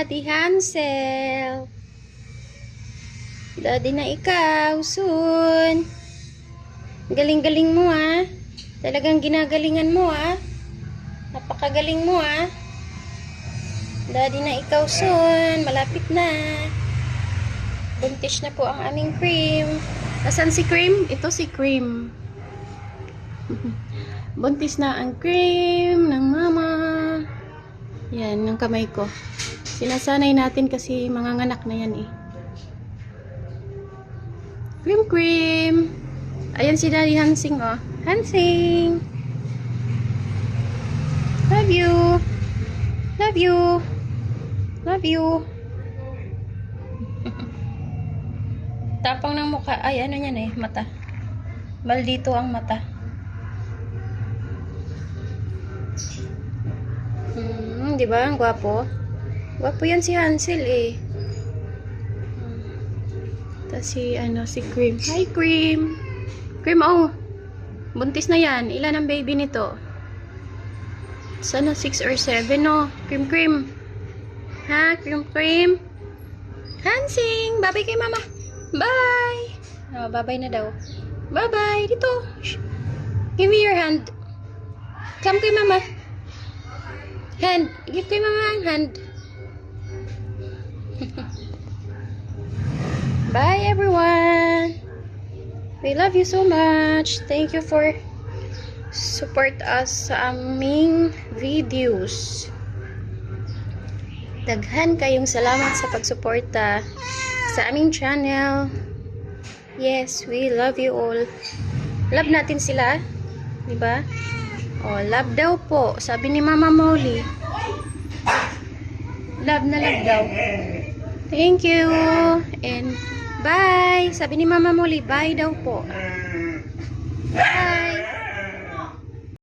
Daddy Hansel. Daddy na ikaw, soon. Galing-galing mo ah. Talagang ginagalingan mo ah. Napakagaling mo ah. Daddy na ikaw, soon. Malapit na. Buntis na po ang aming cream. Nasaan si cream? Ito si cream. Buntis na ang cream ng mama. Yan, ng kamay ko. Sinasanay natin kasi manganganak na yan eh. Cream, cream. Ayan si Daddy Hansing oh. Hansing. Love you. Love you. Love you. Tapang ng mukha. Ay, ano yan eh, mata. Maldito ang mata. Di ba? Ang gwapo. Gwapo yan si Hansel eh. Tapos si, si Cream. Hi, Cream. Cream, oh. Buntis na yan. Ilan ang baby nito? Sana 6 or 7, no? Cream, Cream. Ha? Cream, Cream. Hansing. Bye-bye kay mama. Bye. Oh, bye-bye na daw. Bye-bye. Dito. Shh. Give me your hand. Come kay mama. Hand. Give kay mama ang hand. Bye everyone. We love you so much. Thank you for support us sa aming videos. Daghan kayong salamat sa pagsuporta sa aming channel. Yes, we love you all. Love natin sila, 'di ba? Oh, love daw po. Sabi ni Mama Molly. Love na love daw. Thank you. And bye. Sabi ni Mama Molly, bye daw po. Bye.